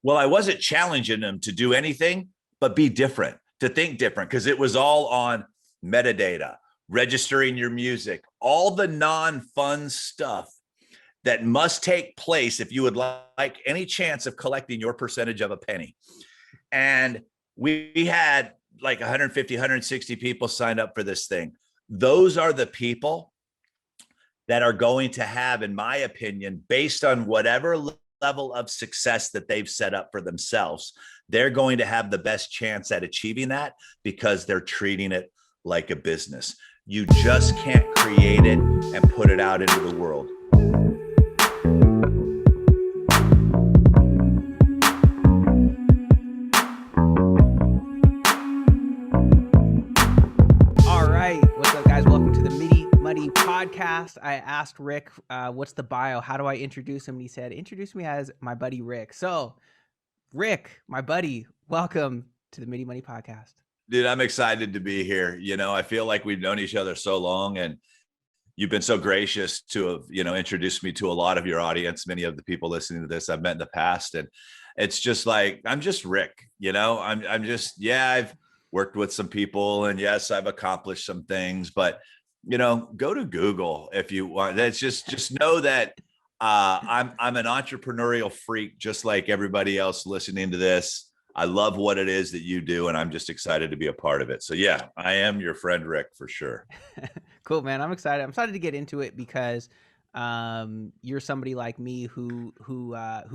Well, I wasn't challenging them to do anything but be different, to think different, because it was all on metadata, registering your music, all the non-fun stuff that must take place if you would like any chance of collecting your percentage of a penny. And we had like 150, 160 people signed up for this thing. Those are the people that are going to have, in my opinion, based on whatever level of success that they've set up for themselves, they're going to have the best chance at achieving that because they're treating it like a business. You just can't create it and put it out into the world. All right, what's up, guys? Welcome to the Midi podcast. I asked Rick, what's the bio? How do I introduce him? And he said, introduce me as my buddy Rick. So, Rick, my buddy, welcome to the Midi podcast. Dude, I'm excited to be here. You know, I feel like we've known each other so long, and you've been so gracious to have, introduced me to a lot of your audience. Many of the people listening to this I've met in the past. And it's just like, I'm just Rick, I've worked with some people, and yes, I've accomplished some things, but go to Google if you want. That's just know that I'm an entrepreneurial freak, just like everybody else listening to this. I love what it is that you do, and I'm just excited to be a part of it. So yeah, I am your friend Rick for sure. Cool, man. I'm excited. I'm excited to get into it because you're somebody like me who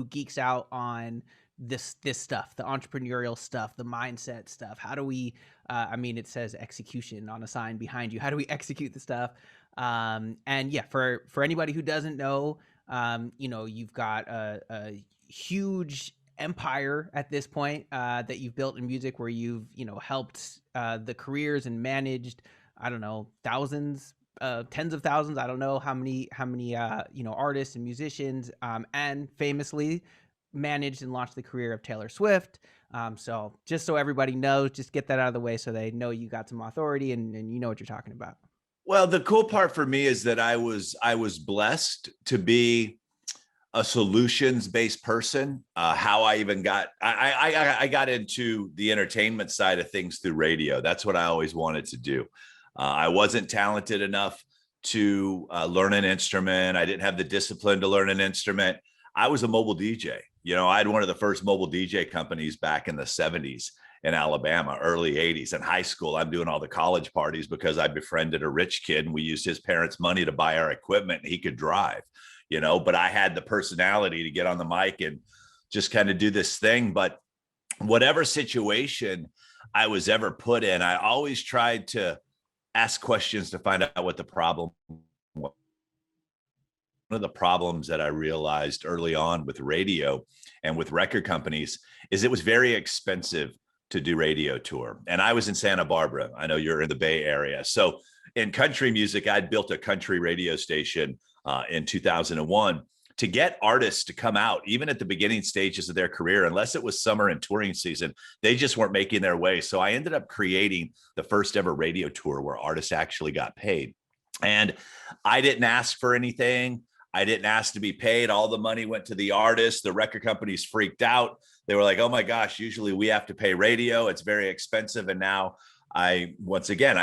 geeks out on this stuff, the entrepreneurial stuff, the mindset stuff. How do we? It says execution on a sign behind you. How do we execute the stuff? And yeah, for anybody who doesn't know, you've got a huge empire at this point that you've built in music, where you've helped the careers and managed, I don't know, thousands, tens of thousands, I don't know how many artists and musicians, and famously managed and launched the career of Taylor Swift. So just so everybody knows, just get that out of the way so they know you got some authority and you know what you're talking about. Well, the cool part for me is that I was blessed to be a solutions-based person. How I even got, I got into the entertainment side of things through radio. That's what I always wanted to do. I wasn't talented enough to learn an instrument. I didn't have the discipline to learn an instrument. I was a mobile DJ. I had one of the first mobile DJ companies back in the 70s in Alabama, early 80s. In high school, I'm doing all the college parties because I befriended a rich kid, and we used his parents' money to buy our equipment, and he could drive. But I had the personality to get on the mic and just kind of do this thing. But whatever situation I was ever put in, I always tried to ask questions to find out what the problem was. One of the problems that I realized early on with radio and with record companies is it was very expensive to do radio tour. And I was in Santa Barbara. I know you're in the Bay Area. So in country music, I'd built a country radio station in 2001 to get artists to come out, even at the beginning stages of their career, unless it was summer and touring season, they just weren't making their way. So I ended up creating the first ever radio tour where artists actually got paid. And I didn't ask for anything. I didn't ask to be paid. All the money went to the artists. The record companies freaked out. They were like, oh my gosh, usually we have to pay radio. It's very expensive. And now I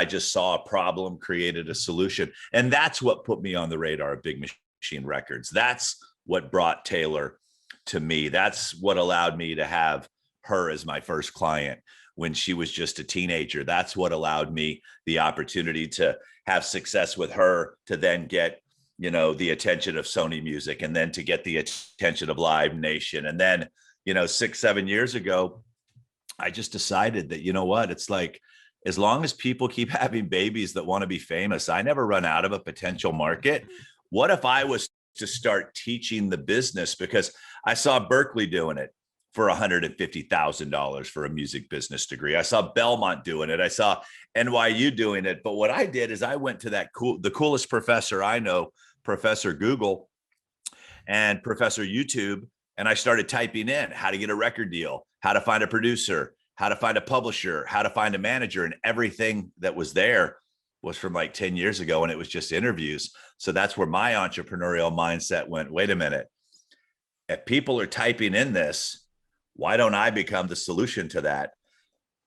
just saw a problem, created a solution. And that's what put me on the radar of Big Machine Records. That's what brought Taylor to me. That's what allowed me to have her as my first client when she was just a teenager. That's what allowed me the opportunity to have success with her, to then get the attention of Sony Music, and then to get the attention of Live Nation. And then, 6-7 years ago, I just decided that, it's like, as long as people keep having babies that want to be famous, I never run out of a potential market. What if I was to start teaching the business? Because I saw Berkeley doing it for $150,000 for a music business degree. I saw Belmont doing it. I saw NYU doing it. But what I did is I went to the coolest professor I know, Professor Google and Professor YouTube, and I started typing in how to get a record deal, how to find a producer, how to find a publisher, how to find a manager, and everything that was there was from like 10 years ago, and it was just interviews. So that's where my entrepreneurial mindset went. Wait a minute. If people are typing in this, Why don't I become the solution to that?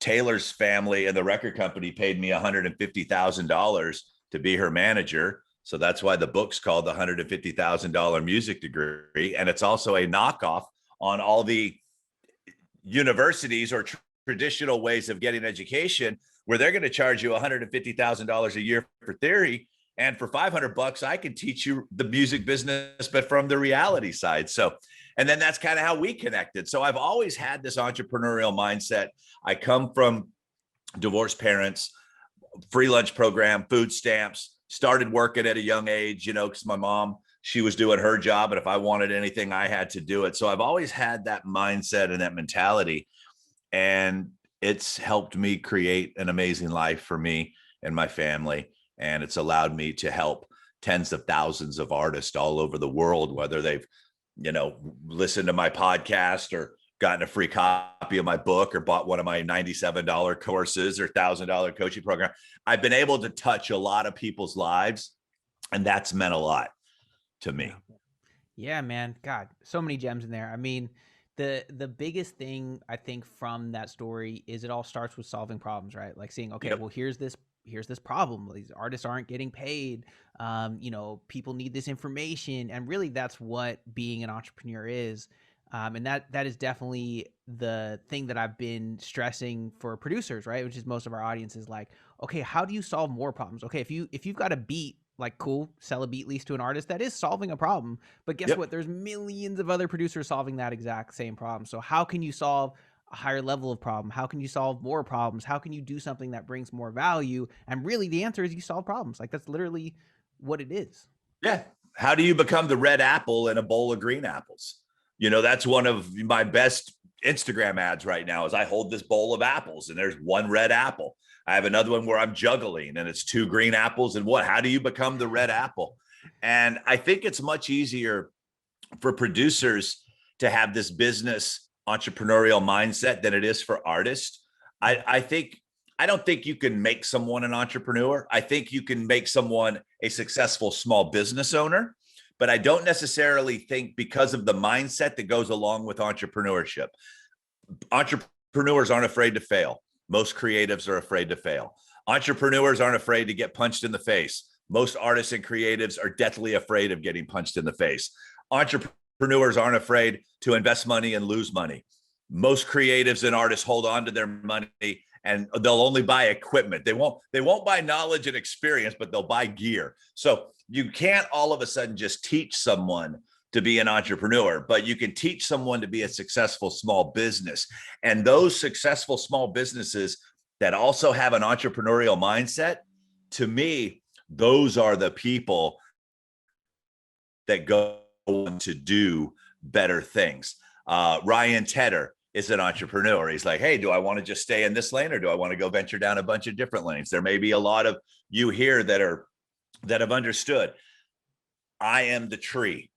Taylor's family and the record company paid me $150,000 to be her manager. So that's why the book's called the $150,000 music degree. And it's also a knockoff on all the universities or traditional ways of getting education, where they're going to charge you $150,000 a year for theory. And for $500, I can teach you the music business, but from the reality side. So, and then that's kind of how we connected. So I've always had this entrepreneurial mindset. I come from divorced parents, free lunch program, food stamps, started working at a young age, you know, because my mom, she was doing her job. And if I wanted anything, I had to do it. So I've always had that mindset and that mentality. And it's helped me create an amazing life for me and my family. And it's allowed me to help tens of thousands of artists all over the world, whether they've, you know, listened to my podcast or gotten a free copy of my book or bought one of my $97 courses or $1,000 coaching program. I've been able to touch a lot of people's lives, and that's meant a lot to me. Yeah, man. God, so many gems in there. I mean, the biggest thing I think from that story is it all starts with solving problems, right? Like seeing, okay, well, here's this problem. These artists aren't getting paid. You know, people need this information, and really, that's what being an entrepreneur is. And that is definitely the thing that I've been stressing for producers, right? Which is most of our audience is like, okay, how do you solve more problems? Okay, if you've got a beat, like, cool, sell a beat lease to an artist that is solving a problem, but guess what? There's millions of other producers solving that exact same problem. So how can you solve a higher level of problem? How can you solve more problems? How can you do something that brings more value? And really, the answer is you solve problems. Like, that's literally what it is. Yeah. How do you become the red apple in a bowl of green apples? You know, that's one of my best Instagram ads right now is I hold this bowl of apples and there's one red apple. I have another one where I'm juggling and it's two green apples. And how do you become the red apple? And I think it's much easier for producers to have this business entrepreneurial mindset than it is for artists. I don't think you can make someone an entrepreneur. I think you can make someone a successful small business owner, but I don't necessarily think, because of the mindset that goes along with entrepreneurship. Entrepreneurs aren't afraid to fail. Most creatives are afraid to fail. Entrepreneurs aren't afraid to get punched in the face. Most artists and creatives are deathly afraid of getting punched in the face. Entrepreneurs aren't afraid to invest money and lose money. Most creatives and artists hold on to their money and they'll only buy equipment. They won't buy knowledge and experience, but they'll buy gear. So you can't all of a sudden just teach someone to be an entrepreneur, but you can teach someone to be a successful small business. And those successful small businesses that also have an entrepreneurial mindset, to me, those are the people that go on to do better things. Ryan Tedder is an entrepreneur. He's like, hey, do I want to just stay in this lane or do I want to go venture down a bunch of different lanes? There may be a lot of you here that have understood. I am the tree.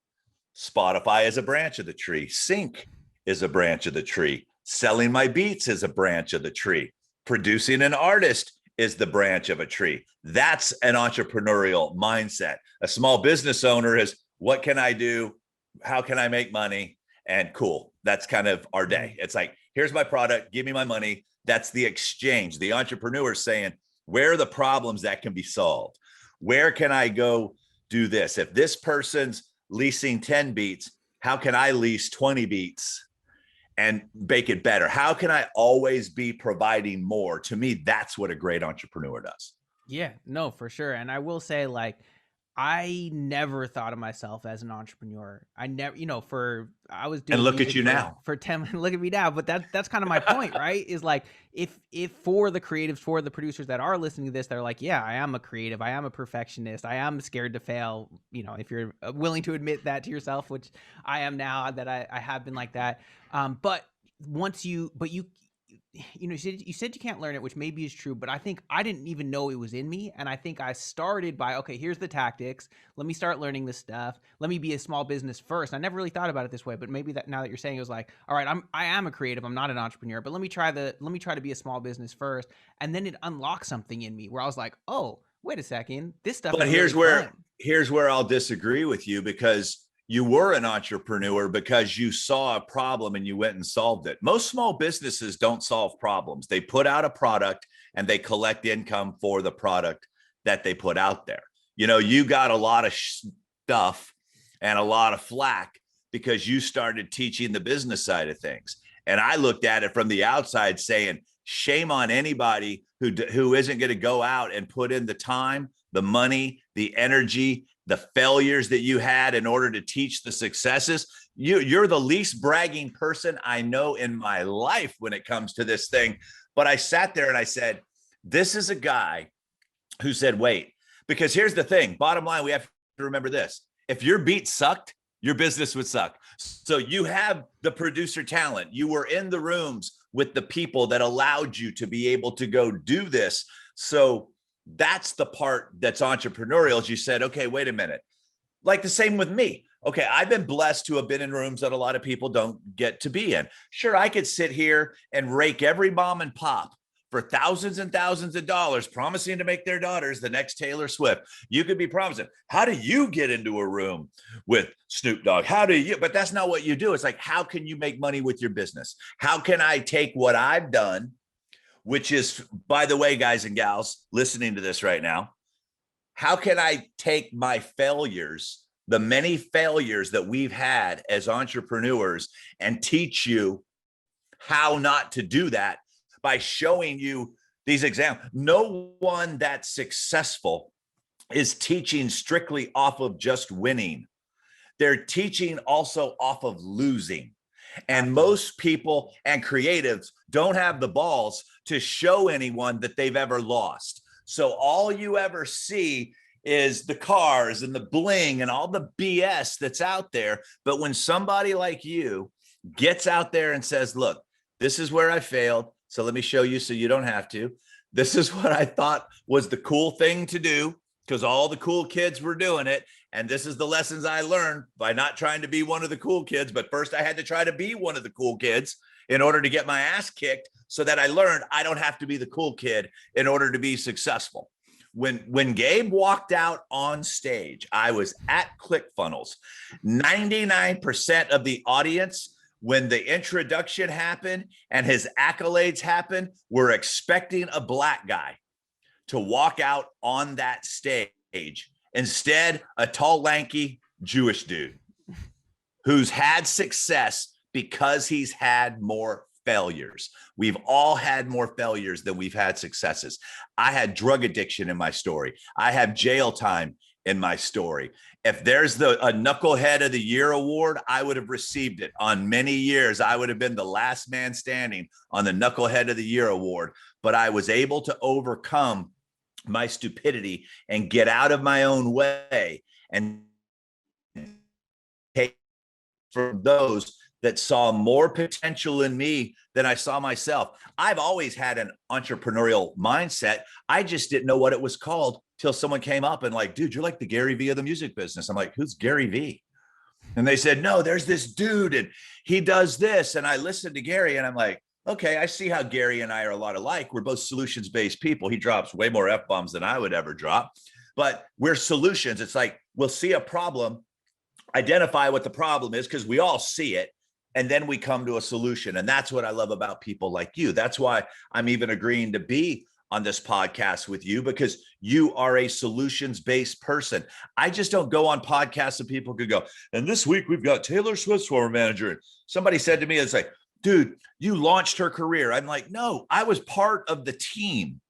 Spotify is a branch of the tree. Sync is a branch of the tree. Selling my beats is a branch of the tree. Producing an artist is the branch of a tree. That's an entrepreneurial mindset. A small business owner is, what can I do? How can I make money? And cool. That's kind of our day. It's like, here's my product. Give me my money. That's the exchange. The entrepreneur is saying, where are the problems that can be solved? Where can I go do this? If this person's leasing 10 beats, how can I lease 20 beats and make it better? How can I always be providing more? To me, that's what a great entrepreneur does. Yeah, no, for sure. And I will say, like, I never thought of myself as an entrepreneur. I never, I was doing, and look at you now for 10, look at me now. But that's kind of my point, right? Is like, if for the creatives, for the producers that are listening to this, they're like, yeah, I am a creative. I am a perfectionist. I am scared to fail. If you're willing to admit that to yourself, which I am now, that I have been like that. But you said you can't learn it, which maybe is true, but I think I didn't even know it was in me. And I think I started by, okay, here's the tactics. Let me start learning this stuff. Let me be a small business first. I never really thought about it this way, but maybe that now that you're saying, it was like, all right, I am a creative. I'm not an entrepreneur, but let me try to be a small business first. And then it unlocked something in me where I was like, oh, wait a second, this stuff. But here's where I'll disagree with you, because you were an entrepreneur because you saw a problem and you went and solved it. Most small businesses don't solve problems. They put out a product and they collect income for the product that they put out there. You know, you got a lot of stuff and a lot of flack because you started teaching the business side of things. And I looked at it from the outside saying, shame on anybody who isn't going to go out and put in the time, the money, the energy, the failures that you had in order to teach the successes. You're the least bragging person I know in my life when it comes to this thing. But I sat there and I said, this is a guy who said, wait, because here's the thing. Bottom line, we have to remember this. If your beat sucked, your business would suck. So you have the producer talent. You were in the rooms with the people that allowed you to be able to go do this. So that's the part that's entrepreneurial. Is you said, okay, wait a minute. Like the same with me. Okay, I've been blessed to have been in rooms that a lot of people don't get to be in. Sure, I could sit here and rake every mom and pop for thousands and thousands of dollars, promising to make their daughters the next Taylor Swift. You could be promising. How do you get into a room with Snoop Dogg? How do you? But that's not what you do. It's like, how can you make money with your business? How can I take what I've done, which is, by the way, guys and gals listening to this right now, how can I take my failures, the many failures that we've had as entrepreneurs, and teach you how not to do that by showing you these examples? No one that's successful is teaching strictly off of just winning. They're teaching also off of losing. And most people and creatives don't have the balls to show anyone that they've ever lost. So all you ever see is the cars and the bling and all the BS that's out there. But when somebody like you gets out there and says, look, this is where I failed, so let me show you so you don't have to. This is what I thought was the cool thing to do because all the cool kids were doing it. And this is the lessons I learned by not trying to be one of the cool kids. But first I had to try to be one of the cool kids in order to get my ass kicked, so that I learned I don't have to be the cool kid in order to be successful. When Gabe walked out on stage, I was at ClickFunnels. 99% of the audience, when the introduction happened and his accolades happened, were expecting a black guy to walk out on that stage. Instead, a tall, lanky Jewish dude who's had success because he's had more failures. We've all had more failures than we've had successes. I had drug addiction in my story. I have jail time in my story. If there's a Knuckle Head of the Year award, I would have received it. On many years, I would have been the last man standing on the Knuckle Head of the Year award. But I was able to overcome my stupidity and get out of my own way and take from those that saw more potential in me than I saw myself. I've always had an entrepreneurial mindset. I just didn't know what it was called till someone came up and like, dude, you're like the Gary Vee of the music business. I'm like, who's Gary Vee? And they said, no, there's this dude and he does this. And I listened to Gary and I'm like, okay, I see how Gary and I are a lot alike. We're both solutions-based people. He drops way more F-bombs than I would ever drop, but we're solutions. It's like, we'll see a problem, identify what the problem is because we all see it. And then we come to a solution. And that's what I love about people like you. That's why I'm even agreeing to be on this podcast with you, because you are a solutions-based person. I just don't go on podcasts and people could go, and this week we've got Taylor Swift's former manager. And somebody said to me, it's like, dude, you launched her career. I'm like, no, I was part of the team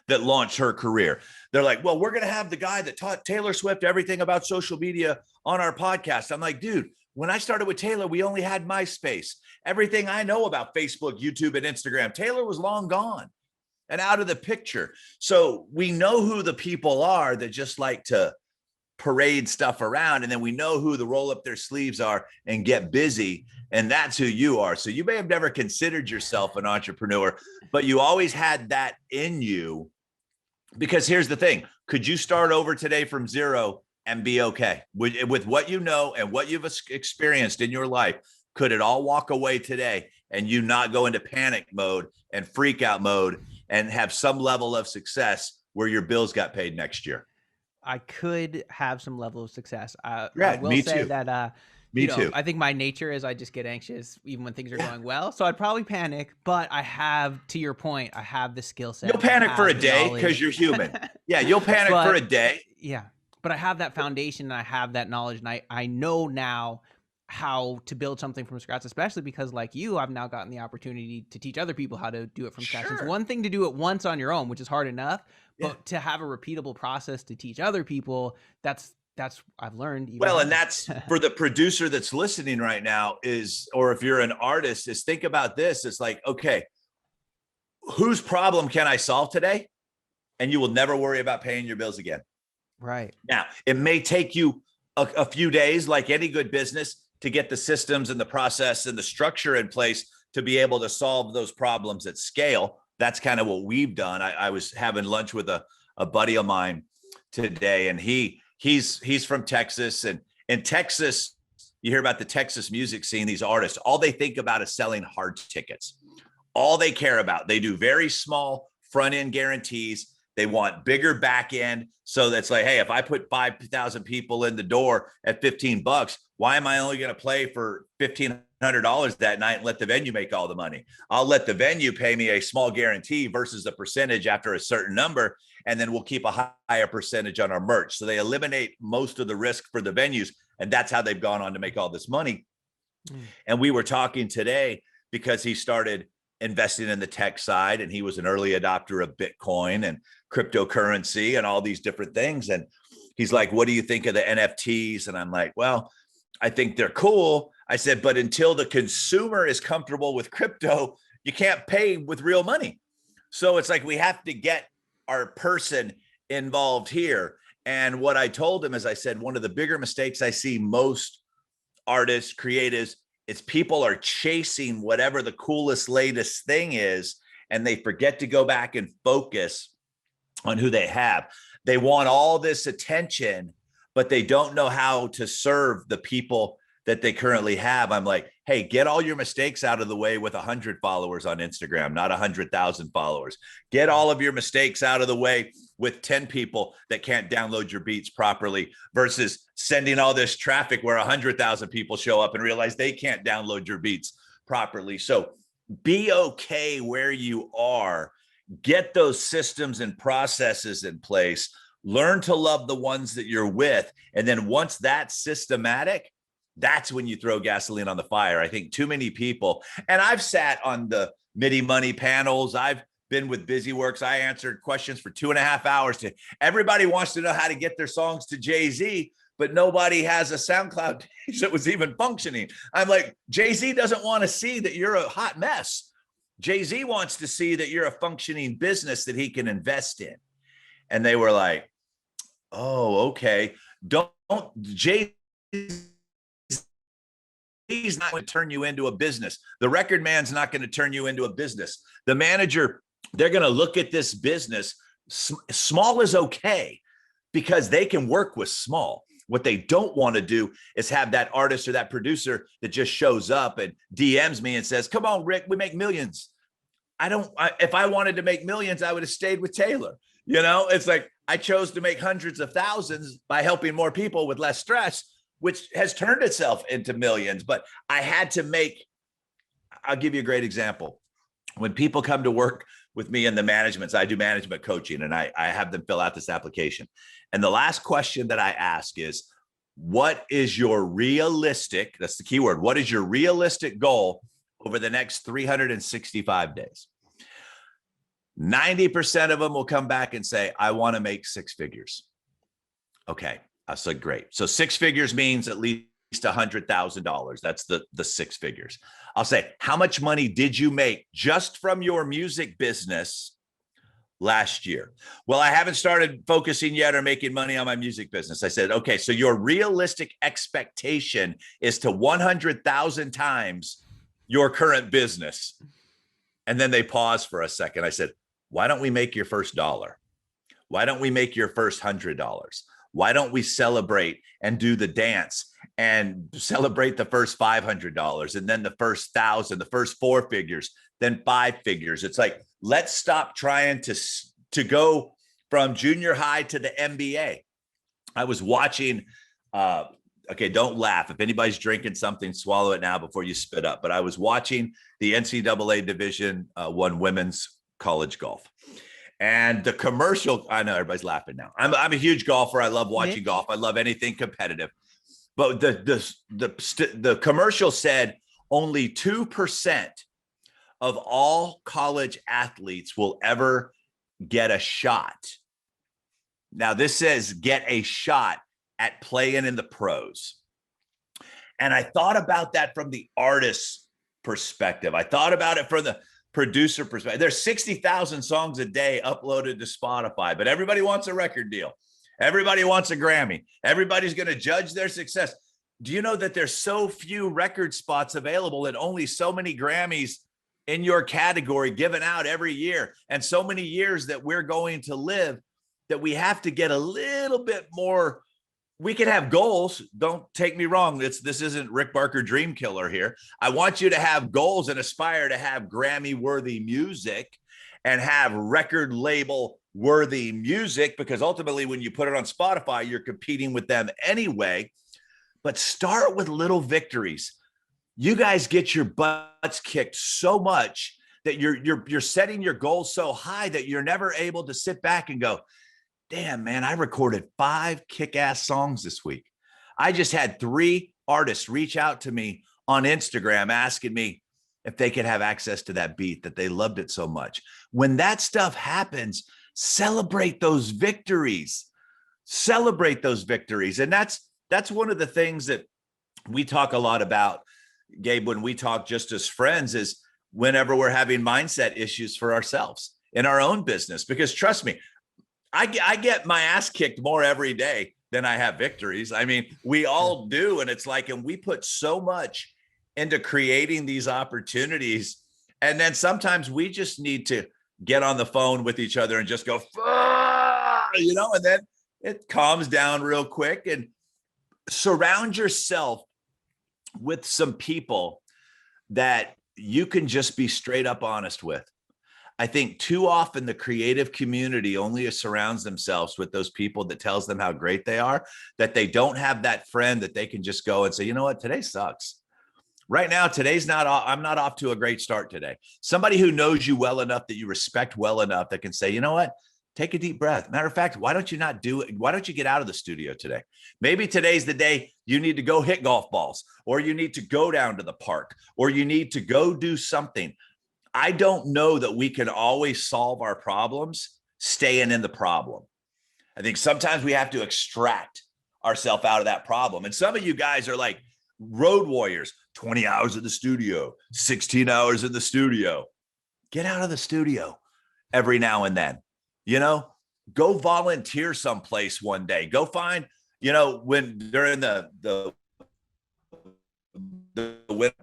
that launched her career. They're like, well, we're going to have the guy that taught Taylor Swift everything about social media on our podcast. I'm like, dude, when I started with Taylor, we only had MySpace. Everything I know about Facebook, YouTube, and Instagram, Taylor was long gone and out of the picture. So we know who the people are that just like to parade stuff around. And then we know who the roll up their sleeves are and get busy. And that's who you are. So you may have never considered yourself an entrepreneur, but you always had that in you. Because here's the thing. Could you start over today from zero and be okay with what you know and what you've experienced in your life? Could it all walk away today and you not go into panic mode and freak out mode and have some level of success where your bills got paid next year? I could have some level of success. I Yeah, will me say too. that, Me too. I think my nature is I just get anxious even when things are Yeah. going well. So I'd probably panic, but I have, to your point, I have the skill You'll set, I panic for a have the day because knowledge. you're human. Yeah, you'll panic for a But day. yeah, but I have that foundation and I have that knowledge, and I know now how to build something from scratch, especially because, like you, I've now gotten the opportunity to teach other people how to do it from scratch. It's Sure. one thing to do it once on your own, which is hard enough, Yeah. but to have a repeatable process to teach other people, that's I've learned even Well, and harder. that's for the producer that's listening right now is, or if you're an artist, is think about this. It's like, okay, whose problem can I solve today? And you will never worry about paying your bills again. Right. Now, it may take you a few days, like any good business, to get the systems and the process and the structure in place to be able to solve those problems at scale. That's kind of what we've done. I was having lunch with a buddy of mine today, and he's from Texas, and in Texas, you hear about the Texas music scene. These artists, all they think about is selling hard tickets. All they care about. They do very small front end guarantees. They want bigger back end. So that's like, hey, if I put 5,000 people in the door at $15, why am I only going to play for $1,500 that night and let the venue make all the money? I'll let the venue pay me a small guarantee versus a percentage after a certain number. And then we'll keep a higher percentage on our merch. So they eliminate most of the risk for the venues. And that's how they've gone on to make all this money. And we were talking today because he started investing in the tech side, and he was an early adopter of Bitcoin and cryptocurrency and all these different things. And he's like, what do you think of the NFTs? And I'm like, well, I think they're cool. I said, but until the consumer is comfortable with crypto, you can't pay with real money. So it's like we have to get our person involved here. And what I told him is, I said, one of the bigger mistakes I see most artists, creatives, it's people are chasing whatever the coolest, latest thing is, and they forget to go back and focus on who they have. They want all this attention, but they don't know how to serve the people that they currently have. I'm like, hey, get all your mistakes out of the way with 100 followers on Instagram, not 100,000 followers. Get all of your mistakes out of the way with 10 people that can't download your beats properly versus sending all this traffic where 100,000 people show up and realize they can't download your beats properly. So be okay where you are. Get those systems and processes in place. Learn to love the ones that you're with. And then once that's systematic, that's when you throw gasoline on the fire. I think too many people, and I've sat on the Midi Money panels. I've been with BusyWorks. I answered questions for 2.5 hours. Everybody wants to know how to get their songs to Jay-Z, but nobody has a SoundCloud page that was even functioning. I'm like, Jay-Z doesn't want to see that you're a hot mess. Jay-Z wants to see that you're a functioning business that he can invest in. And they were like, oh, okay. Don't Jay He's not going to turn you into a business. The record man's not going to turn you into a business. The manager, they're going to look at this business. Small is okay because they can work with small. What they don't want to do is have that artist or that producer that just shows up and DMs me and says, come on, Rick, we make millions. If I wanted to make millions, I would have stayed with Taylor. You know, it's like I chose to make hundreds of thousands by helping more people with less stress, which has turned itself into millions. But I had to I'll give you a great example. When people come to work with me in the managements, I do management coaching, and I have them fill out this application. And the last question that I ask is, what is your realistic, that's the key word, what is your realistic goal over the next 365 days? 90% of them will come back and say, I want to make 6 figures. Okay. I said, great. So 6 figures means at least $100,000. That's the 6 figures. I'll say, how much money did you make just from your music business last year? Well, I haven't started focusing yet or making money on my music business. I said, okay, so your realistic expectation is to 100,000 times your current business. And then they pause for a second. I said, why don't we make your first dollar? Why don't we make your first $100? Why don't we celebrate and do the dance and celebrate the first $500 and then the first 1,000, the first 4 figures, then 5 figures? It's like, let's stop trying to go from junior high to the MBA. I was watching, okay, don't laugh. If anybody's drinking something, swallow it now before you spit up. But I was watching the NCAA Division One women's college golf. And the commercial, I know everybody's laughing now. I'm a huge golfer. I love watching golf. I love anything competitive. But the commercial said only 2% of all college athletes will ever get a shot. Now, this says get a shot at playing in the pros. And I thought about that from the artist's perspective. I thought about it from the producer perspective. There's 60,000 songs a day uploaded to Spotify, but everybody wants a record deal. Everybody wants a Grammy. Everybody's going to judge their success. Do you know that there's so few record spots available and only so many Grammys in your category given out every year, and so many years that we're going to live, that we have to get a little bit more. We can have goals. Don't take me wrong. This isn't Rick Barker Dream Killer here. I want you to have goals and aspire to have Grammy worthy music and have record label worthy music, because ultimately when you put it on Spotify, you're competing with them anyway. But start with little victories. You guys get your butts kicked so much that you're setting your goals so high that you're never able to sit back and go, damn, man, I recorded 5 kick-ass songs this week. I just had 3 artists reach out to me on Instagram asking me if they could have access to that beat, that they loved it so much. When that stuff happens, celebrate those victories. Celebrate those victories. And that's one of the things that we talk a lot about, Gabe, when we talk just as friends, is whenever we're having mindset issues for ourselves in our own business. Because trust me, I get my ass kicked more every day than I have victories. I mean, we all do. And it's like, and we put so much into creating these opportunities. And then sometimes we just need to get on the phone with each other and just go, and then it calms down real quick. And surround yourself with some people that you can just be straight up honest with. I think too often the creative community only surrounds themselves with those people that tells them how great they are, that they don't have that friend that they can just go and say, you know what, today sucks. Right now, I'm not off to a great start today. Somebody who knows you well enough, that you respect well enough, that can say, you know what, take a deep breath. Matter of fact, why don't you not do it? Why don't you get out of the studio today? Maybe today's the day you need to go hit golf balls, or you need to go down to the park, or you need to go do something. I don't know that we can always solve our problems staying in the problem. I think sometimes we have to extract ourselves out of that problem. And some of you guys are like road warriors, 20 hours in the studio, 16 hours in the studio. Get out of the studio every now and then. Go volunteer someplace one day. Go find, when during the winter,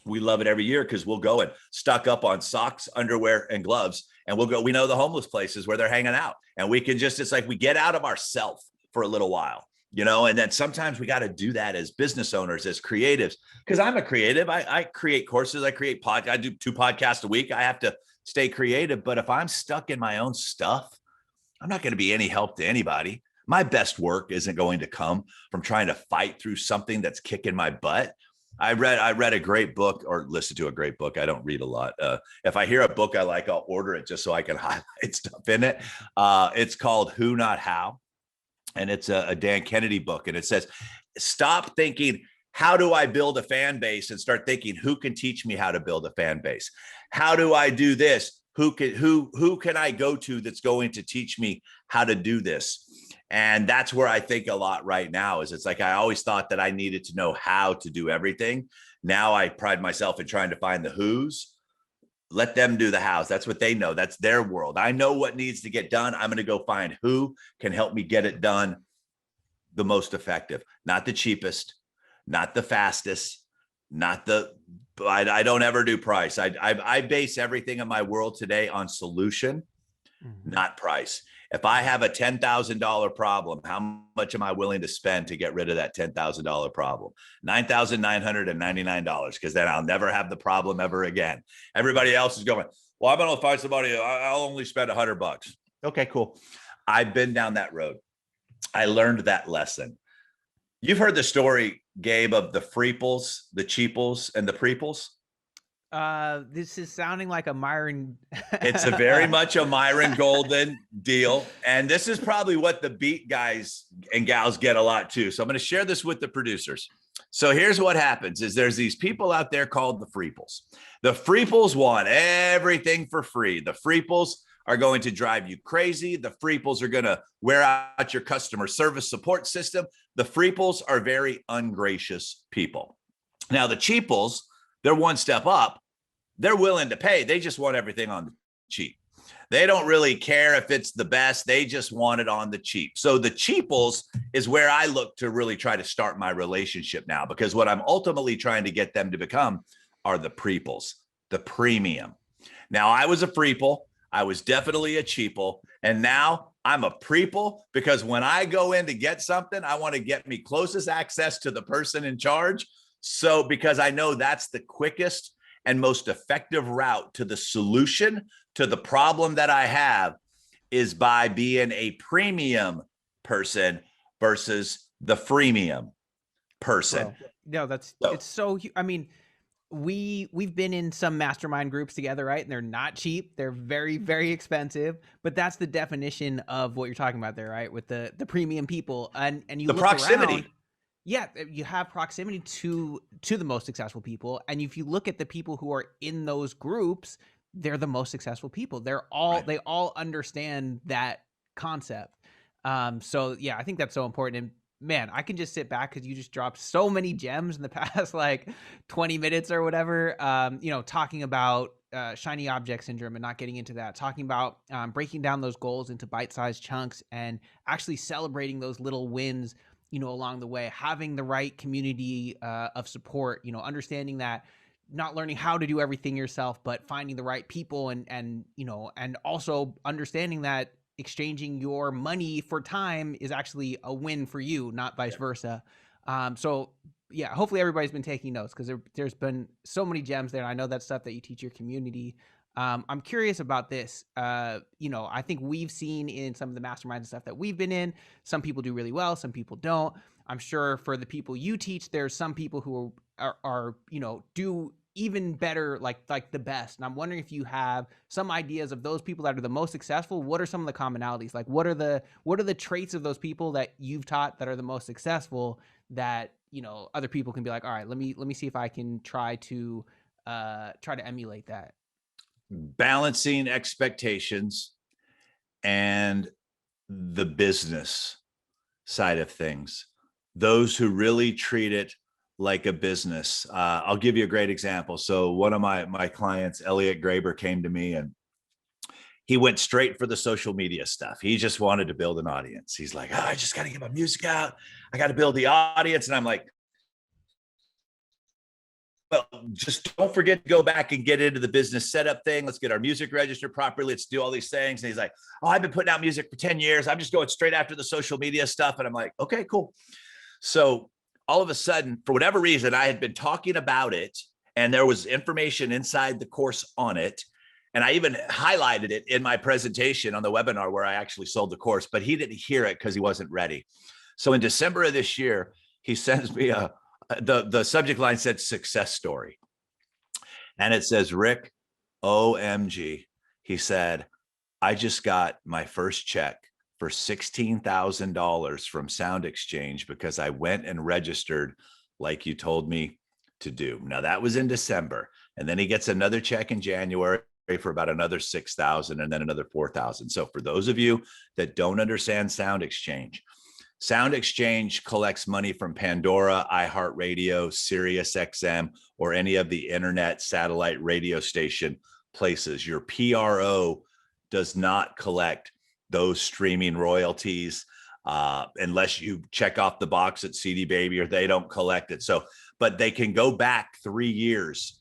we love it every year because we'll go and stock up on socks, underwear, and gloves. And we know the homeless places where they're hanging out. And we can it's like we get out of ourselves for a little while, and then sometimes we got to do that as business owners, as creatives, because I'm a creative. I create courses, I create podcasts, I do 2 podcasts a week. I have to stay creative. But if I'm stuck in my own stuff, I'm not going to be any help to anybody. My best work isn't going to come from trying to fight through something that's kicking my butt. I read a great book, or listened to a great book. I don't read a lot. If I hear a book I like, I'll order it just so I can highlight stuff in it. It's called Who Not How. And it's a Dan Kennedy book. And it says, stop thinking, how do I build a fan base? And start thinking, who can teach me how to build a fan base? How do I do this? Who can I go to that's going to teach me how to do this? And that's where I think a lot right now is, it's like, I always thought that I needed to know how to do everything. Now I pride myself in trying to find the who's. Let them do the hows. That's what they know. That's their world. I know what needs to get done. I'm going to go find who can help me get it done the most effective, not the cheapest, not the fastest, I don't ever do price. I base everything in my world today on solution, not price. If I have a $10,000 problem, how much am I willing to spend to get rid of that $10,000 problem? $9,999, because then I'll never have the problem ever again. Everybody else is going, well, I'm going to find somebody. I'll only spend $100. Okay, cool. I've been down that road. I learned that lesson. You've heard the story, Gabe, of the freeples, the cheaples, and the preeples. This is sounding like a Myron. It's a very much a Myron Golden deal. And this is probably what the beat guys and gals get a lot too. So I'm going to share this with the producers. So here's what happens is there's these people out there called the freeples. The freeples want everything for free. The freeples are going to drive you crazy. The freeples are going to wear out your customer service support system. The freeples are very ungracious people. Now the cheaples, they're one step up. They're willing to pay. They just want everything on the cheap. They don't really care if it's the best. They just want it on the cheap. So the cheaples is where I look to really try to start my relationship now, because what I'm ultimately trying to get them to become are the preeples, the premium. Now, I was a freeple. I was definitely a cheaple. And now I'm a preeple, because when I go in to get something, I want to get me closest access to the person in charge. So because I know that's the quickest and most effective route to the solution to the problem that I have is by being a premium person versus the freemium person. Bro, no, it's so, I mean, we've been in some mastermind groups together, right? And they're not cheap. They're very, very expensive, but that's the definition of what you're talking about there, right? With the premium people, and you the look proximity around, yeah, you have proximity to the most successful people, and if you look at the people who are in those groups, they're the most successful people. They all understand that concept. So yeah, I think that's so important. And man, I can just sit back because you just dropped so many gems in the past like 20 minutes or whatever. Talking about shiny object syndrome and not getting into that, talking about breaking down those goals into bite-sized chunks and actually celebrating those little wins, along the way, having the right community of support, understanding that not learning how to do everything yourself, but finding the right people, and also understanding that exchanging your money for time is actually a win for you, not vice versa. So yeah, hopefully everybody's been taking notes, because there's been so many gems there. And I know that's stuff that you teach your community. I'm curious about this. I think we've seen in some of the masterminds and stuff that we've been in, some people do really well, some people don't. I'm sure for the people you teach, there's some people who are do even better, like the best. And I'm wondering if you have some ideas of those people that are the most successful. What are some of the commonalities? Like, what are the traits of those people that you've taught that are the most successful, that other people can be like, all right, let me see if I can try to emulate that. balancing expectations and the business side of things. Those who really treat it like a business. I'll give you a great example. So one of my clients, Elliot Graber, came to me and he went straight for the social media stuff. He just wanted to build an audience. He's like, I just got to get my music out. I got to build the audience. And I'm like, well, just don't forget to go back and get into the business setup thing. Let's get our music registered properly. Let's do all these things. And he's like, oh, I've been putting out music for 10 years. I'm just going straight after the social media stuff. And I'm like, okay, cool. So all of a sudden, for whatever reason, I had been talking about it and there was information inside the course on it. And I even highlighted it in my presentation on the webinar where I actually sold the course, but he didn't hear it because he wasn't ready. So in December of this year, he sends me the subject line said success story. And it says, Rick, OMG. He said, I just got my first check for $16,000 from Sound Exchange because I went and registered like you told me to do. Now that was in December. And then he gets another check in January for about another 6,000 and then another 4,000. So for those of you that don't understand Sound Exchange collects money from Pandora, iHeartRadio, Sirius XM, or any of the internet satellite radio station places. Your PRO does not collect those streaming royalties unless you check off the box at CD Baby, or they don't collect it. So, but they can go back 3 years.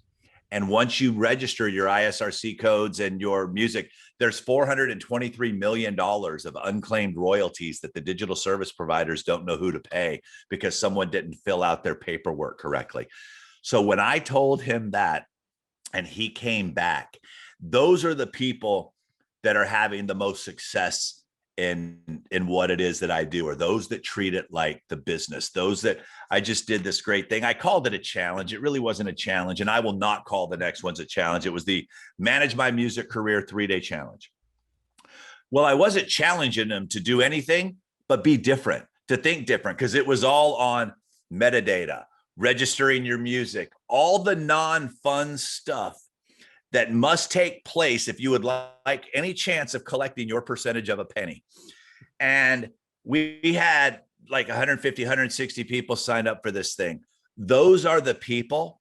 And once you register your ISRC codes and your music, there's $423 million of unclaimed royalties that the digital service providers don't know who to pay because someone didn't fill out their paperwork correctly. So when I told him that and he came back, those are the people that are having the most success in what it is that I do, or those that treat it like the business, those that I just did this great thing. I called it a challenge. It really wasn't a challenge. And I will not call the next one's a challenge. It was the Manage My Music Career 3-day challenge. Well, I wasn't challenging them to do anything, but be different, to think different, because it was all on metadata, registering your music, all the non-fun stuff that must take place if you would like any chance of collecting your percentage of a penny. And we had like 150, 160 people signed up for this thing. Those are the people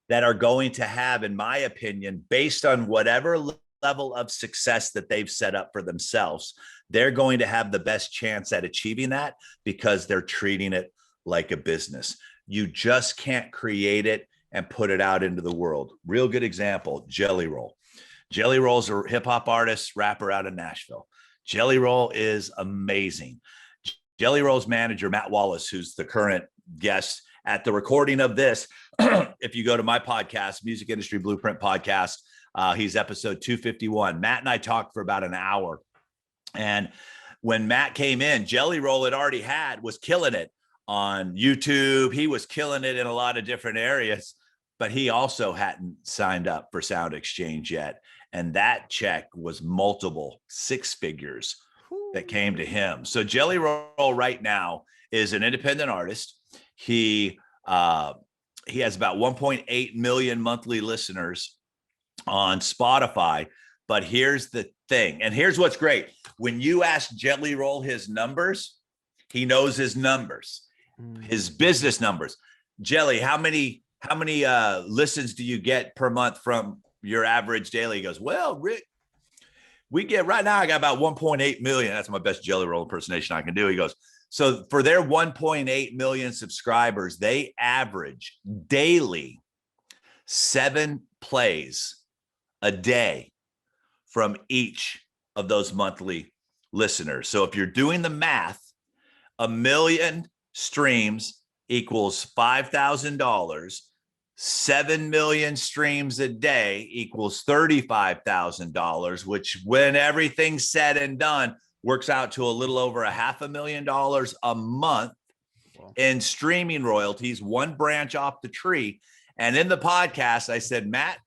that are going to have, in my opinion, based on whatever level of success that they've set up for themselves, they're going to have the best chance at achieving that because they're treating it like a business. You just can't create it and put it out into the world. Real good example, Jelly Roll. Jelly Roll's a hip hop artist, rapper out of Nashville. Jelly Roll is amazing. Jelly Roll's manager, Matt Wallace, who's the current guest at the recording of this, if you go to my podcast, Music Industry Blueprint Podcast, he's episode 251. Matt and I talked for about an hour. And when Matt came in, Jelly Roll was killing it on YouTube. He was killing it in a lot of different areas, but he also hadn't signed up for Sound Exchange yet. And that check was multiple six figures that came to him. So Jelly Roll right now is an independent artist. He has about 1.8 million monthly listeners on Spotify. But here's the thing, and here's what's great. When you ask Jelly Roll his numbers, he knows his numbers, his business numbers. Jelly, how many listens do you get per month from your average daily? He goes, well, Rick, we get right now, I got about 1.8 million. That's my best Jelly Roll impersonation I can do. He goes, so for their 1.8 million subscribers, they average daily 7 plays a day from each of those monthly listeners. So if you're doing the math, 1 million streams equals $5,000. 7 million streams a day equals $35,000, which when everything's said and done, works out to a little over $500,000 a month in streaming royalties, one branch off the tree. And in the podcast, I said, Matt,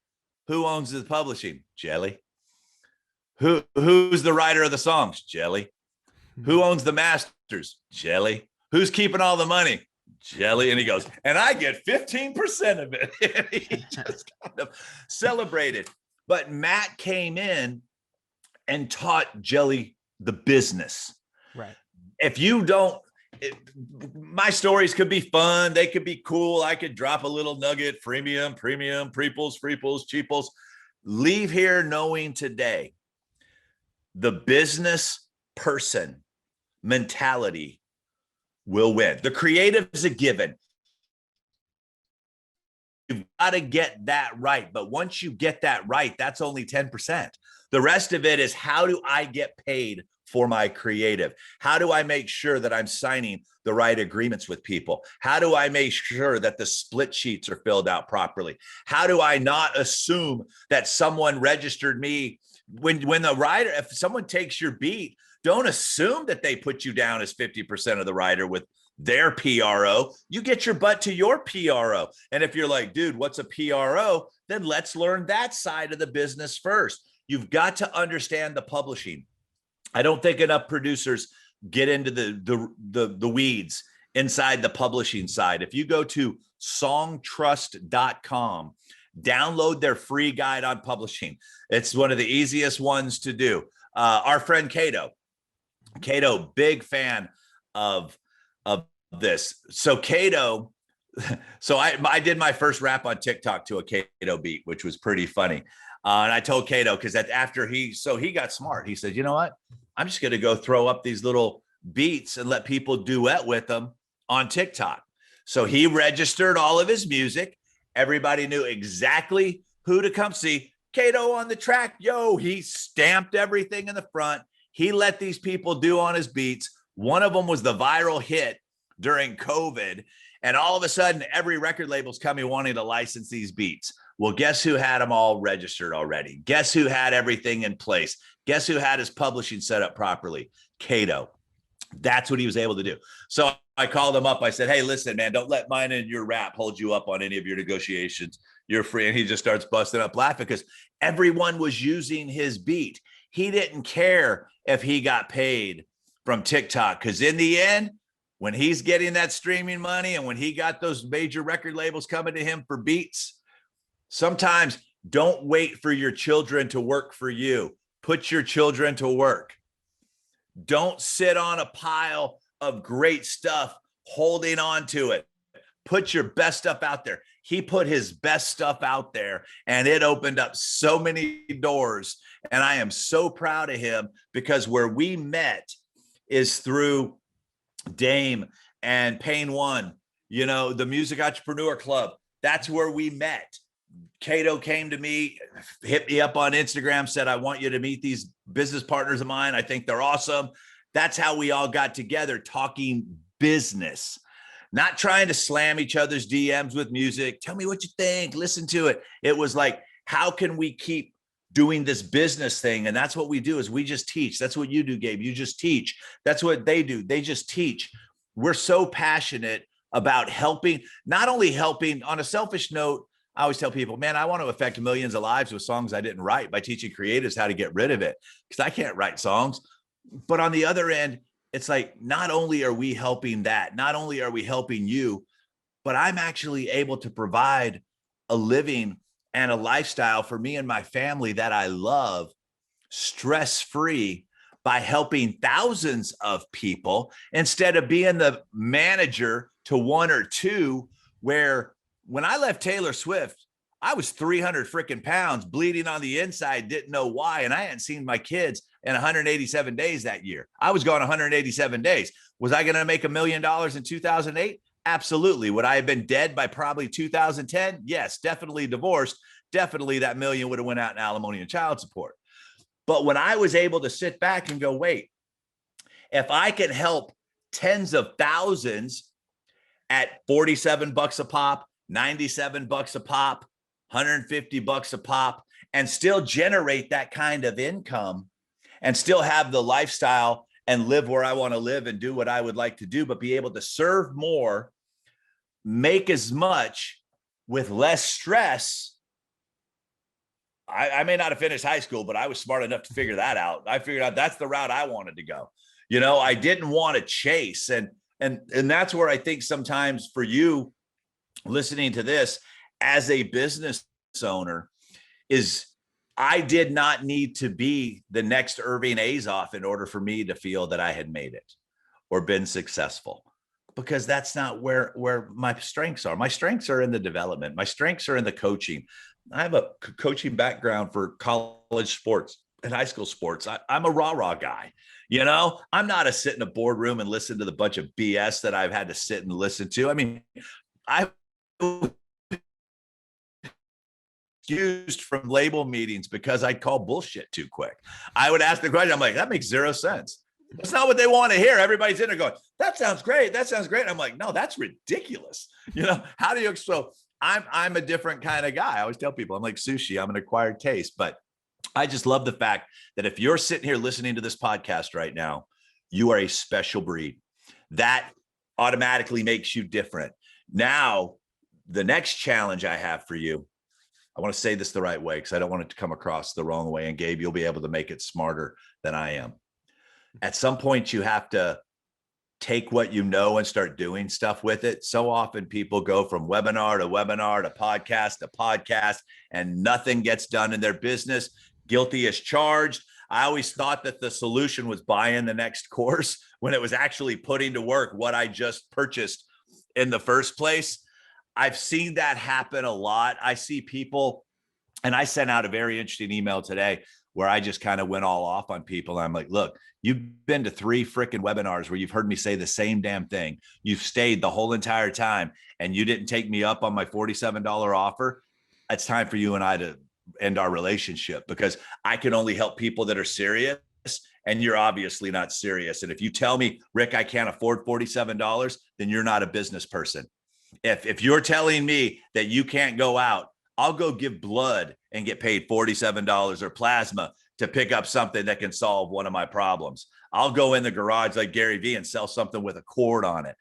who owns the publishing? Jelly. Who's the writer of the songs? Jelly. Who owns the masters? Jelly. Who's keeping all the money? Jelly. And he goes, and I get 15% of it. And he just kind of celebrated. But Matt came in and taught Jelly the business. Right. If you don't, my stories could be fun. They could be cool. I could drop a little nugget, premium, preeples, cheaples. Leave here knowing today the business person mentality will win. The creative is a given. You've got to get that right. But once you get that right, that's only 10%. The rest of it is, how do I get paid for my creative? How do I make sure that I'm signing the right agreements with people? How do I make sure that the split sheets are filled out properly? How do I not assume that someone registered me when the writer, if someone takes your beat, don't assume that they put you down as 50% of the writer with their PRO. You get your butt to your PRO. And if you're like, dude, what's a PRO? Then let's learn that side of the business first. You've got to understand the publishing. I don't think enough producers get into the weeds inside the publishing side. If you go to songtrust.com, download their free guide on publishing. It's one of the easiest ones to do. Our friend Cato, big fan of this. So Cato, so I did my first rap on TikTok to a Cato beat, which was pretty funny. And I told Cato, because after he got smart. He said, you know what? I'm just going to go throw up these little beats and let people duet with them on TikTok. So he registered all of his music. Everybody knew exactly who to come see. Cato on the track. Yo, he stamped everything in the front. He let these people do on his beats. One of them was the viral hit during COVID. And all of a sudden, every record label's coming wanting to license these beats. Well, guess who had them all registered already? Guess who had everything in place? Guess who had his publishing set up properly? Cato. That's what he was able to do. So I called him up. I said, hey, listen, man, don't let mine and your rap hold you up on any of your negotiations. You're free. And he just starts busting up laughing because everyone was using his beat. He didn't care if he got paid from TikTok, because in the end, when he's getting that streaming money and when he got those major record labels coming to him for beats, sometimes don't wait for your children to work for you. Put your children to work. Don't sit on a pile of great stuff, holding on to it. Put your best stuff out there. He put his best stuff out there, and it opened up so many doors. And I am so proud of him, because where we met is through Dame and Pain One, you know, the Music Entrepreneur Club. That's where we met. Cato came to me, hit me up on Instagram, said, I want you to meet these business partners of mine. I think they're awesome. That's how we all got together, talking business, not trying to slam each other's DMs with music. Tell me what you think. Listen to it. It was like, how can we keep doing this business thing? And that's what we do, is we just teach. That's what you do, Gabe. You just teach. That's what they do. They just teach. We're so passionate about helping, not only helping on a selfish note. I always tell people, man, I want to affect millions of lives with songs I didn't write by teaching creatives how to get rid of it, because I can't write songs. But on the other end, it's like, not only are we helping that, not only are we helping you, but I'm actually able to provide a living and a lifestyle for me and my family that I love, stress-free, by helping thousands of people instead of being the manager to one or two. Where when I left Taylor Swift, I was 300 freaking pounds, bleeding on the inside, didn't know why. And I hadn't seen my kids in 187 days that year. I was gone 187 days. Was I going to make $1 million in 2008? Absolutely. Would I have been dead by probably 2010? Yes, definitely divorced. Definitely that million would have went out in alimony and child support. But when I was able to sit back and go, wait, if I can help tens of thousands at 47 bucks a pop, 97 bucks a pop, 150 bucks a pop, and still generate that kind of income and still have the lifestyle and live where I want to live and do what I would like to do, but be able to serve more, make as much with less stress. I may not have finished high school, but I was smart enough to figure that out. I figured out that's the route I wanted to go. You know, I didn't want to chase. And that's where I think sometimes for you listening to this as a business owner is, I did not need to be the next Irving Azoff in order for me to feel that I had made it or been successful, because that's not where my strengths are. My strengths are in the development. My strengths are in the coaching. I have a coaching background for college sports and high school sports. I'm a rah-rah guy. You know, I'm not a sit in a boardroom and listen to the bunch of BS that I've had to sit and listen to. I mean, I used from label meetings because I'd call bullshit too quick. I would ask the question. I'm like, that makes zero sense. That's not what they want to hear. Everybody's in there going, that sounds great. That sounds great. I'm like, no, that's ridiculous. You know, how do you, so I'm a different kind of guy. I always tell people I'm like sushi. I'm an acquired taste, but I just love the fact that if you're sitting here listening to this podcast right now, you are a special breed. That automatically makes you different. Now, the next challenge I have for you, I want to say this the right way because I don't want it to come across the wrong way. And Gabe, you'll be able to make it smarter than I am. At some point, you have to take what you know and start doing stuff with it. So often people go from webinar to webinar to podcast, and nothing gets done in their business. Guilty as charged. I always thought that the solution was buying the next course when it was actually putting to work what I just purchased in the first place. I've seen that happen a lot. I see people, and I sent out a very interesting email today where I just kind of went all off on people. I'm like, look, you've been to 3 freaking webinars where you've heard me say the same damn thing. You've stayed the whole entire time and you didn't take me up on my $47 offer. It's time for you and I to end our relationship, because I can only help people that are serious, and you're obviously not serious. And if you tell me, Rick, I can't afford $47, then you're not a business person. If you're telling me that you can't go out, I'll go give blood and get paid $47 or plasma to pick up something that can solve one of my problems. I'll go in the garage like Gary Vee and sell something with a cord on it,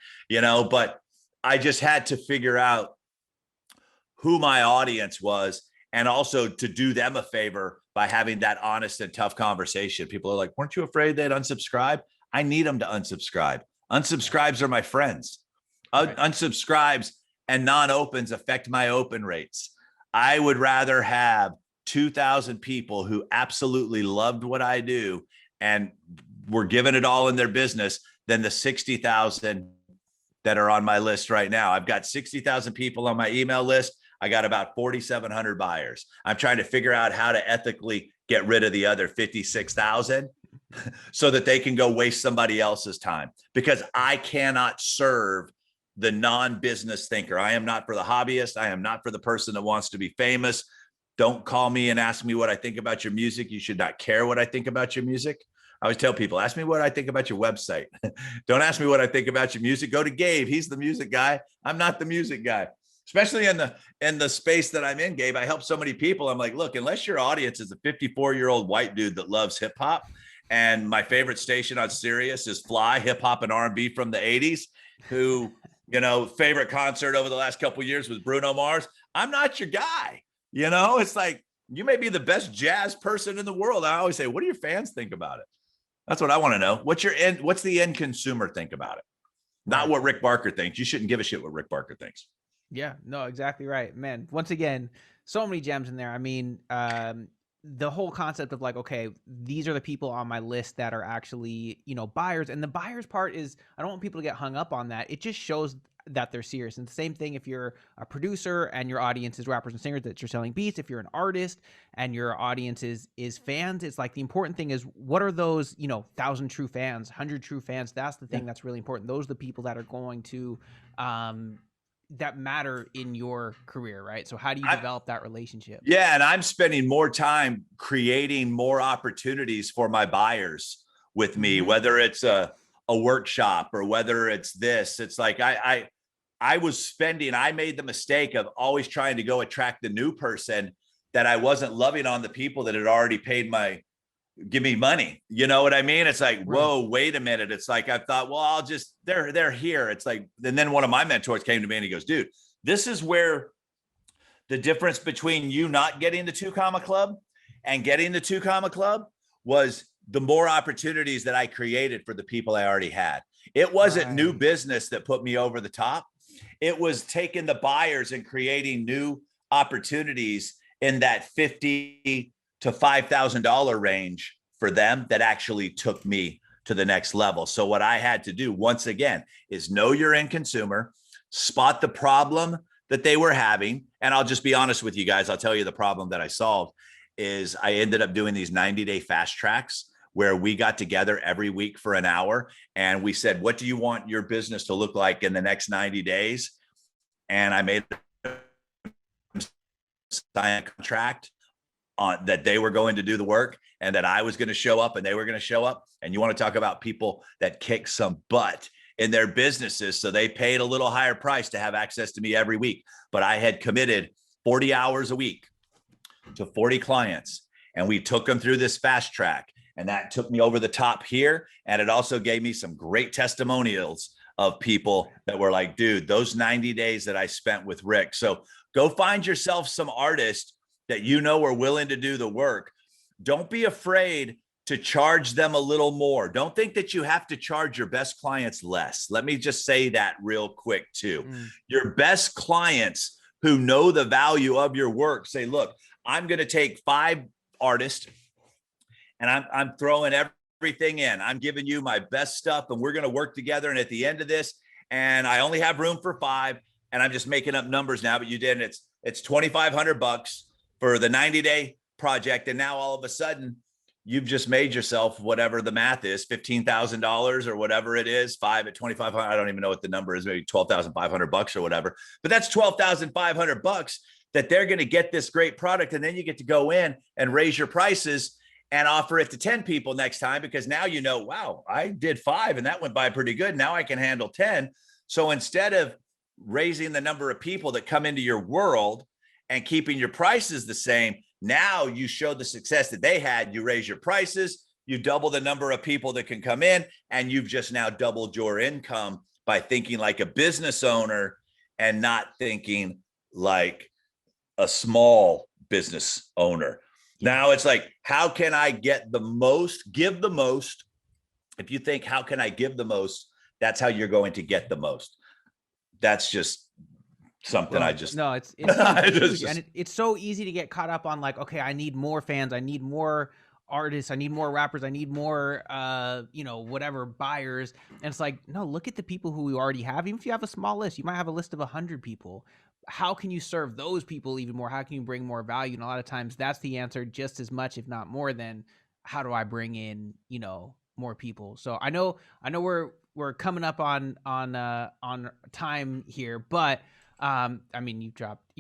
but I just had to figure out who my audience was, and also to do them a favor by having that honest and tough conversation. People are like, weren't you afraid they'd unsubscribe? I need them to unsubscribe. Unsubscribes are my friends. Right. Unsubscribes and non-opens affect my open rates. I would rather have 2,000 people who absolutely loved what I do and were giving it all in their business than the 60,000 that are on my list right now. I've got 60,000 people on my email list. I got about 4,700 buyers. I'm trying to figure out how to ethically get rid of the other 56,000 so that they can go waste somebody else's time, because I cannot serve the non-business thinker. I am not for the hobbyist. I am not for the person that wants to be famous. Don't call me and ask me what I think about your music. You should not care what I think about your music. I always tell people, ask me what I think about your website. Don't ask me what I think about your music. Go to Gabe. He's the music guy. I'm not the music guy. Especially in the space that I'm in, Gabe. I help so many people. I'm like, look, unless your audience is a 54-year-old white dude that loves hip hop, and my favorite station on Sirius is Fly, hip hop and R&B from the 80s, who, favorite concert over the last couple of years was Bruno Mars. I'm not your guy. It's like, you may be the best jazz person in the world. I always say, what do your fans think about it? That's what I want to know. What's the end consumer think about it? Not what Rick Barker thinks. You shouldn't give a shit what Rick Barker thinks. Yeah, no, exactly right, man. Once again, so many gems in there. I mean, the whole concept of like, okay, these are the people on my list that are actually, buyers. And the buyers part is, I don't want people to get hung up on that. It just shows that they're serious. And the same thing if you're a producer and your audience is rappers and singers that you're selling beats. If you're an artist and your audience is fans, it's like the important thing is, what are those 1,000 true fans, 100 true fans? That's the thing that's really important. Those are the people that are going to that matter in your career, right? So how do you develop that relationship? Yeah, and I'm spending more time creating more opportunities for my buyers with me, whether it's a workshop or whether it's this. It's like I made the mistake of always trying to go attract the new person that I wasn't loving on the people that had already give me money. You know what I mean? It's like, whoa, wait a minute. It's like, I thought, well, they're here. It's like, and then one of my mentors came to me and he goes, dude, this is where the difference between you not getting the 2 Comma Club and getting the 2 Comma Club was the more opportunities that I created for the people I already had. It wasn't new business that put me over the top. It was taking the buyers and creating new opportunities in that $50,000 to $5,000 range for them that actually took me to the next level. So what I had to do, once again, is know your end consumer, spot the problem that they were having. And I'll just be honest with you guys. I'll tell you the problem that I solved is I ended up doing these 90-day fast tracks where we got together every week for an hour. And we said, what do you want your business to look like in the next 90 days? And I made a contract on that they were going to do the work and that I was going to show up and they were going to show up. And you want to talk about people that kick some butt in their businesses. So they paid a little higher price to have access to me every week. But I had committed 40 hours a week to 40 clients. And we took them through this fast track. And that took me over the top here. And it also gave me some great testimonials of people that were like, dude, those 90 days that I spent with Rick. So go find yourself some artists that are willing to do the work. Don't be afraid to charge them a little more. Don't think that you have to charge your best clients less. Let me just say that real quick too. Your best clients who know the value of your work say, look, I'm going to take 5 artists and I'm throwing everything in. I'm giving you my best stuff and we're going to work together. And at the end of this, and I only have room for 5, and I'm just making up numbers now, but you did. It's $2,500 for the 90-day project. And now all of a sudden you've just made yourself, whatever the math is, $15,000 or whatever it is, 5 at 2,500. I don't even know what the number is, maybe $12,500 or whatever, but that's $12,500 that they're going to get this great product. And then you get to go in and raise your prices and offer it to 10 people next time, because now, wow, I did 5 and that went by pretty good. Now I can handle 10. So instead of raising the number of people that come into your world and keeping your prices the same, Now you show the success that they had. You raise your prices, you double the number of people that can come in, and you've just now doubled your income by thinking like a business owner and not thinking like a small business owner. Now it's like, how can I get the most, give the most? If you think, how can I give the most? That's how you're going to get the most. That's just something Bro, I just no, it's huge, it's huge. just, And it's so easy to get caught up on like, okay, I need more fans, I need more artists, I need more rappers, I need more whatever buyers. And it's like, no, look at the people who we already have. Even if you have a small list, you might have a list of 100 people. How can you serve those people even more? How can you bring more value? And a lot of times that's the answer just as much, if not more, than how do I bring in, more people. So I know we're coming up on time here, but I mean, you've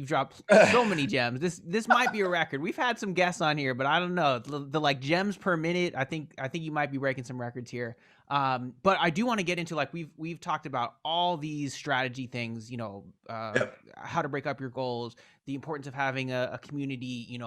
dropped so many gems. This might be a record. We've had some guests on here, but I don't know the like gems per minute. I think you might be breaking some records here. But I do want to get into, like, we've talked about all these strategy things, how to break up your goals, the importance of having a community,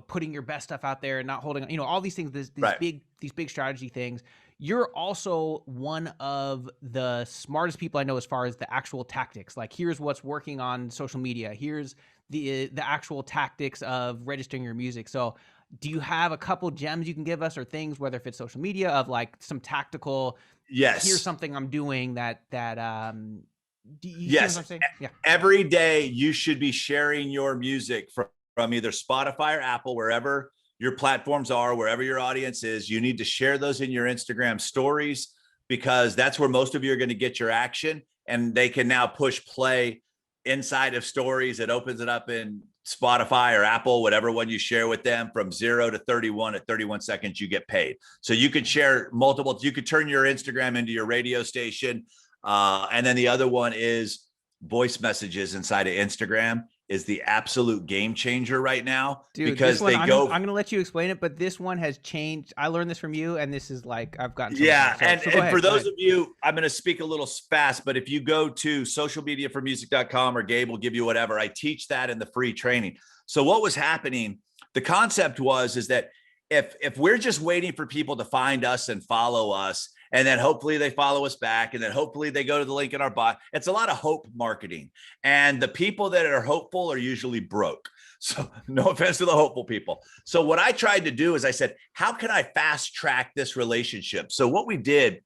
putting your best stuff out there and not holding, all these things, these big strategy things. You're also one of the smartest people I know as far as the actual tactics. Like, here's what's working on social media. Here's the actual tactics of registering your music. So do you have a couple gems you can give us, or things, whether if it's social media, of like some tactical, yes, here's something I'm doing that do you yes, see what I'm saying? Yeah. Every day you should be sharing your music from either Spotify or Apple, wherever your platforms are, wherever your audience is. You need to share those in your Instagram stories, because that's where most of you are going to get your action, and they can now push play inside of stories. It opens it up in Spotify or Apple, whatever one you share with them. From 0 to 31, at 31 seconds, you get paid. So you could share multiple, you could turn your Instagram into your radio station. And then the other one is voice messages inside of Instagram is the absolute game changer right now. Dude, because this one, I'm going to let you explain it, but this one has changed. I learned this from you, and this is like, I've gotten so yeah. much. So And for those of you, I'm going to speak a little fast, but if you go to socialmediaformusic.com, or Gabe will give you whatever, I teach that in the free training. So what was happening, the concept is that if we're just waiting for people to find us and follow us, and then hopefully they follow us back, and then hopefully they go to the link in our bot, it's a lot of hope marketing. And the people that are hopeful are usually broke. So no offense to the hopeful people. So what I tried to do is I said, how can I fast track this relationship? So what we did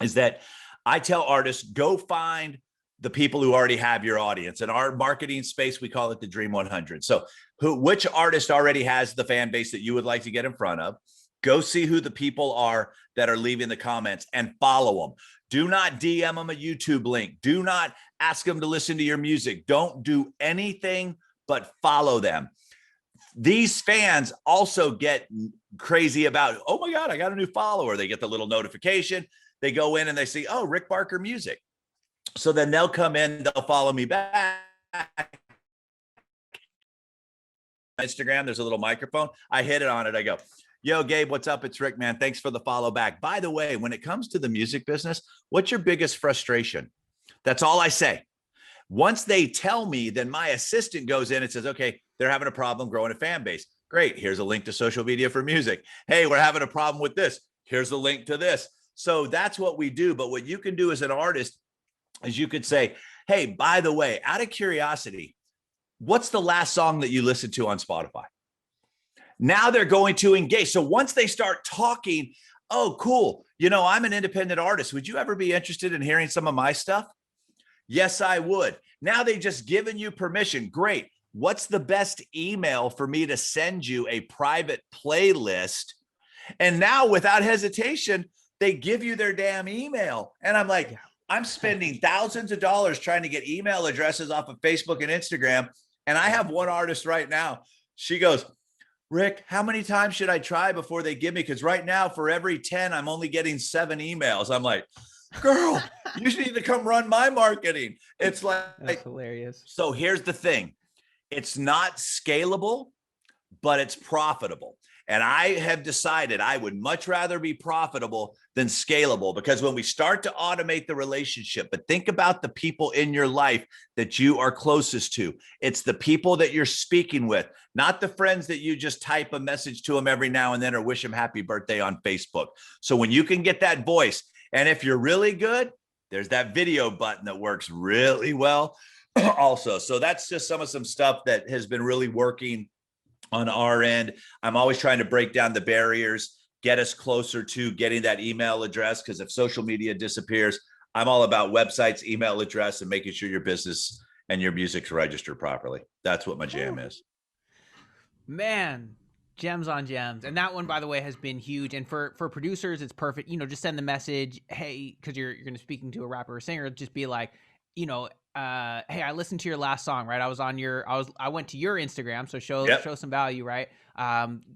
is that I tell artists, go find the people who already have your audience. In our marketing space, we call it the Dream 100. So which artist already has the fan base that you would like to get in front of? Go see who the people are that are leaving the comments and follow them. Do not DM them a YouTube link. Do not ask them to listen to your music. Don't do anything but follow them. These fans also get crazy about, oh my God, I got a new follower. They get the little notification. They go in and they see, oh, Rick Barker music. So then they'll come in, they'll follow me back. Instagram, there's a little microphone. I hit it on it. I go, yo, Gabe, what's up? It's Rick, man. Thanks for the follow back. By the way, when it comes to the music business, what's your biggest frustration? That's all I say. Once they tell me, then my assistant goes in and says, okay, they're having a problem growing a fan base. Great. Here's a link to social media for music. Hey, we're having a problem with this. Here's a link to this. So that's what we do. But what you can do as an artist is you could say, hey, by the way, out of curiosity, what's the last song that you listened to on Spotify? Now they're going to engage. So once they start talking, oh, cool. I'm an independent artist. Would you ever be interested in hearing some of my stuff? Yes, I would. Now they've just given you permission. Great. What's the best email for me to send you a private playlist? And now without hesitation, they give you their damn email. And I'm like, I'm spending thousands of dollars trying to get email addresses off of Facebook and Instagram. And I have one artist right now. She goes, Rick, how many times should I try before they give me? Because right now, for every 10, I'm only getting 7 emails. I'm like, girl, you need to come run my marketing. It's like, that's hilarious. So here's the thing. It's not scalable, but it's profitable. And I have decided I would much rather be profitable than scalable, because when we start to automate the relationship, but think about the people in your life that you are closest to. It's the people that you're speaking with, not the friends that you just type a message to them every now and then or wish them happy birthday on Facebook. So when you can get that voice, and if you're really good, there's that video button that works really well also. So that's just some stuff that has been really working on our end. I'm always trying to break down the barriers, get us closer to getting that email address, because if social media disappears, I'm all about websites, email address, and making sure your business and your music's registered properly. That's what my jam is. Man, gems on gems. And that one, by the way, has been huge. And for producers, it's perfect. Just send the message, hey, because you're going to speaking to a rapper or singer, just be like, hey, I listened to your last song, right? I went to your Instagram, so show some value, right?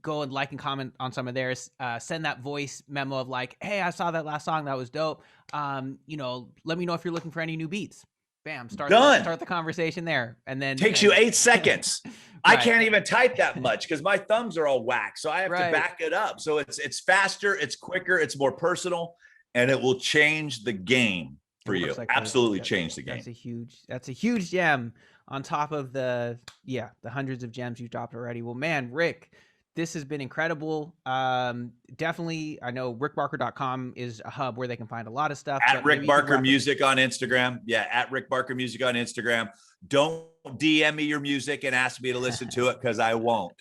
Go and like and comment on some of theirs. Send that voice memo of like, hey, I saw that last song, that was dope. Let me know if you're looking for any new beats. Bam, start the conversation there, and then takes you 8 seconds. Right. I can't even type that much because my thumbs are all whacked, so I have to back it up. So it's faster, it's quicker, it's more personal, and it will change the game for you. Like absolutely change the game. That's a huge gem on top of the hundreds of gems you've dropped already. Well, man, Rick, this has been incredible. Definitely, I know rickbarker.com is a hub where they can find a lot of stuff. At Rick Barker Music on Instagram. Yeah, at Rick Barker Music on Instagram. Don't DM me your music and ask me to listen to it, because I won't.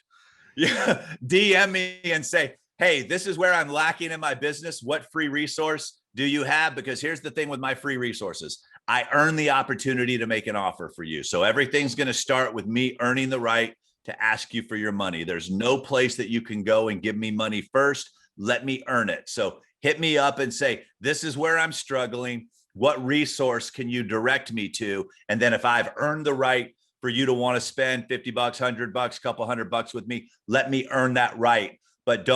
Yeah, DM me and say, hey, this is where I'm lacking in my business. What free resource do you have? Because here's the thing with my free resources. I earn the opportunity to make an offer for you. So everything's going to start with me earning the right to ask you for your money. There's no place that you can go and give me money first. Let me earn it. So hit me up and say, this is where I'm struggling. What resource can you direct me to? And then if I've earned the right for you to want to spend $50, $100, couple $100 with me, let me earn that right. But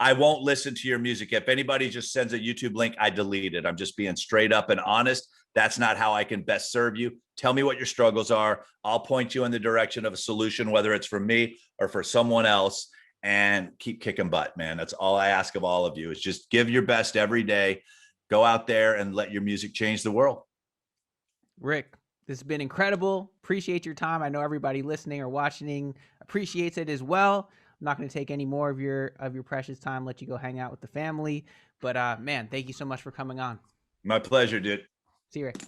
I won't listen to your music. If anybody just sends a YouTube link, I delete it. I'm just being straight up and honest. That's not how I can best serve you. Tell me what your struggles are. I'll point you in the direction of a solution, whether it's for me or for someone else, and keep kicking butt, man. That's all I ask of all of you, is just give your best every day. Go out there and let your music change the world. Rick, this has been incredible. Appreciate your time. I know everybody listening or watching appreciates it as well. I'm not going to take any more of your precious time, let you go hang out with the family. But man, thank you so much for coming on. My pleasure, dude. See you, Rick.